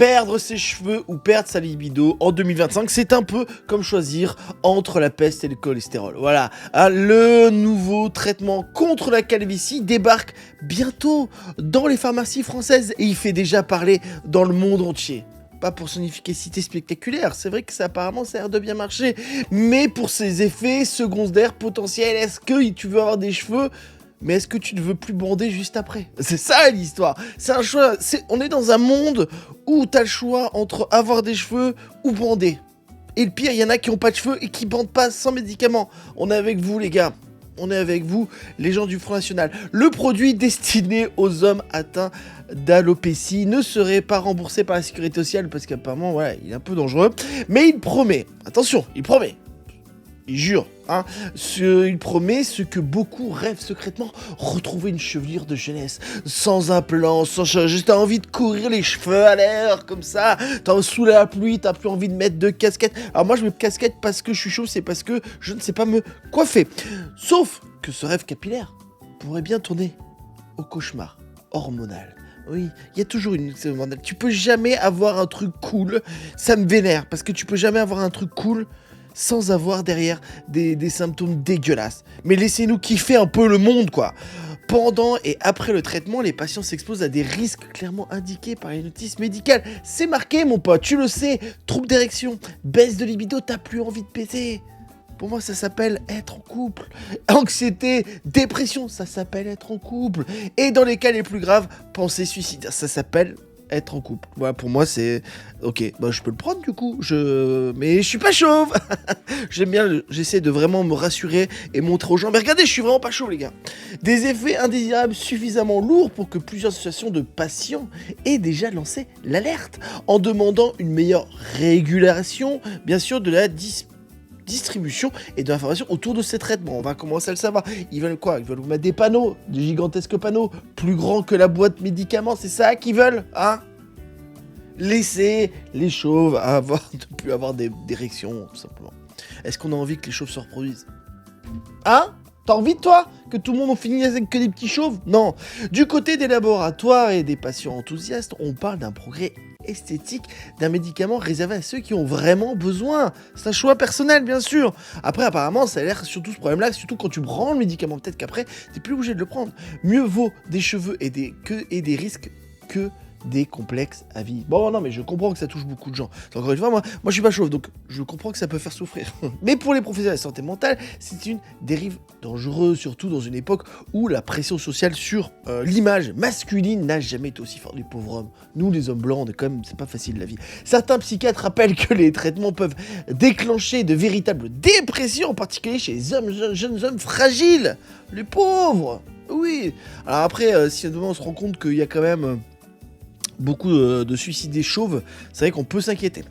Perdre ses cheveux ou perdre sa libido en 2025, c'est un peu comme choisir entre la peste et le cholestérol. Voilà, le nouveau traitement contre la calvitie débarque bientôt dans les pharmacies françaises et il fait déjà parler dans le monde entier. Pas pour son efficacité spectaculaire, c'est vrai que ça apparemment ça a l'air de bien marcher, mais pour ses effets secondaires potentiels, est-ce que tu veux avoir des cheveux mais est-ce que tu ne veux plus bander juste après? C'est ça l'histoire. C'est un choix. On est dans un monde où t'as le choix entre avoir des cheveux ou bander. Et le pire, il y en a qui ont pas de cheveux et qui bandent pas sans médicaments. On est avec vous les gars. On est avec vous, les gens du Front National. Le produit destiné aux hommes atteints d'alopécie ne serait pas remboursé par la sécurité sociale parce qu'apparemment, voilà, il est un peu dangereux. Mais il promet, attention, il promet. Il jure, hein, il promet ce que beaucoup rêvent secrètement, retrouver une chevelure de jeunesse, sans un plan, sans juste t'as envie de courir les cheveux à l'air, comme ça, t'as sous la pluie, t'as plus envie de mettre de casquette. Alors moi je mets de casquette parce que je suis chaud, c'est parce que je ne sais pas me coiffer. Sauf que ce rêve capillaire pourrait bien tourner au cauchemar hormonal. Oui, il y a toujours une... Tu peux jamais avoir un truc cool, ça me vénère, parce que tu peux jamais avoir un truc cool sans avoir derrière des symptômes dégueulasses. Mais laissez-nous kiffer un peu le monde, quoi. Pendant et après le traitement, les patients s'exposent à des risques clairement indiqués par les notices médicales. C'est marqué, mon pote, tu le sais. Trouble d'érection, baisse de libido, t'as plus envie de péter. Pour moi, ça s'appelle être en couple. Anxiété, dépression, ça s'appelle être en couple. Et dans les cas les plus graves, pensée suicidaire, ça s'appelle être en couple. Voilà, pour moi, c'est... Ok, bah, je peux le prendre, du coup. Mais je suis pas chauve. J'aime bien, j'essaie de vraiment me rassurer et montrer aux gens. Mais regardez, je suis vraiment pas chauve, les gars. Des effets indésirables suffisamment lourds pour que plusieurs associations de patients aient déjà lancé l'alerte en demandant une meilleure régulation, bien sûr, de la distribution et de l'information autour de ces traitements. On va commencer à le savoir. Ils veulent quoi? Ils veulent vous mettre des panneaux, des gigantesques panneaux, plus grands que la boîte médicaments, c'est ça qu'ils veulent, hein? Laissez les chauves ne plus avoir d'érection, tout simplement. Est-ce qu'on a envie que les chauves se reproduisent? Hein? T'as envie, toi, que tout le monde en finisse avec que des petits chauves? Non. Du côté des laboratoires et des patients enthousiastes, on parle d'un progrès esthétique d'un médicament réservé à ceux qui ont vraiment besoin. C'est un choix personnel, bien sûr. Après, apparemment, ça a l'air surtout ce problème-là, surtout quand tu prends le médicament, peut-être qu'après, t'es plus obligé de le prendre. Mieux vaut des cheveux et des risques que des complexes à vie. Bon, non, mais je comprends que ça touche beaucoup de gens. Encore une fois, moi je suis pas chauve, donc je comprends que ça peut faire souffrir. Mais pour les professionnels de la santé mentale, c'est une dérive dangereuse, surtout dans une époque où la pression sociale sur l'image masculine n'a jamais été aussi forte. Les pauvres hommes, nous les hommes blancs, on est quand même, c'est pas facile la vie. Certains psychiatres rappellent que les traitements peuvent déclencher de véritables dépressions, en particulier chez les hommes, jeunes hommes fragiles. Les pauvres. Oui. Alors après, si on se rend compte qu'il y a quand même beaucoup de suicidés chauves, c'est vrai qu'on peut s'inquiéter.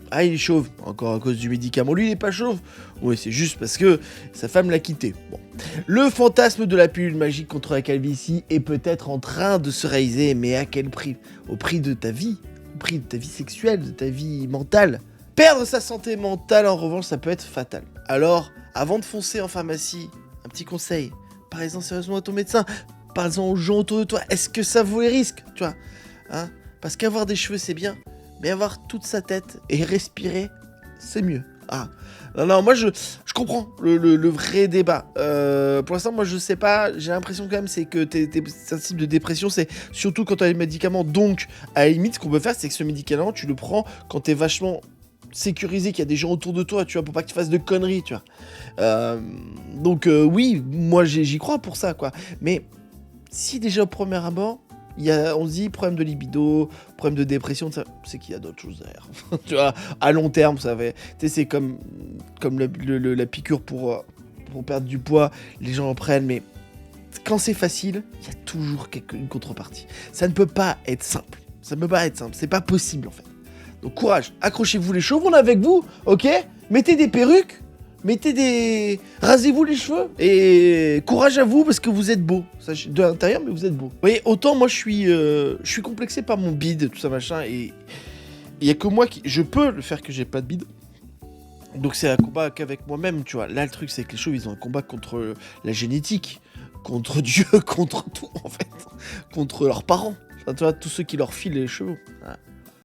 Ah, il est chauve, encore à cause du médicament. Lui, il est pas chauve. Oui, c'est juste parce que sa femme l'a quitté. Bon. Le fantasme de la pilule magique contre la calvitie est peut-être en train de se réaliser, mais à quel prix? Au prix de ta vie, au prix de ta vie sexuelle, de ta vie mentale. Perdre sa santé mentale, en revanche, ça peut être fatal. Alors, avant de foncer en pharmacie, un petit conseil. Parlez-en sérieusement à ton médecin. Parlez-en aux gens autour de toi. Est-ce que ça vaut les risques, tu vois? Hein? Parce qu'avoir des cheveux c'est bien, mais avoir toute sa tête et respirer c'est mieux. Ah non, moi je comprends le vrai débat. Pour l'instant moi je sais pas, j'ai l'impression quand même c'est que t'es sensible de dépression, c'est surtout quand t'as les médicaments. Donc à la limite ce qu'on peut faire c'est que ce médicament tu le prends quand t'es vachement sécurisé, qu'il y a des gens autour de toi, tu vois, pour pas que tu fasses de conneries, tu vois. Donc oui, moi j'y crois pour ça quoi. Mais si déjà au premier abord on se dit problème de libido, problème de dépression, c'est qu'il y a d'autres choses derrière. Tu vois, à long terme, ça fait. Tu sais, c'est comme la piqûre pour perdre du poids, les gens en prennent, mais quand c'est facile, il y a toujours une contrepartie. Ça ne peut pas être simple. C'est pas possible en fait. Donc courage, accrochez-vous les cheveux, on est avec vous, ok? Mettez des perruques. Rasez-vous les cheveux et courage à vous parce que vous êtes beau. De l'intérieur, mais vous êtes beau. Vous voyez, autant moi je suis complexé par mon bide, tout ça machin, et il y a que moi je peux le faire que j'ai pas de bide. Donc c'est un combat qu'avec moi-même, tu vois. Là le truc c'est que les chauves ils ont un combat contre la génétique, contre Dieu, contre tout en fait, contre leurs parents. Enfin, tu vois, tous ceux qui leur filent les cheveux. Voilà.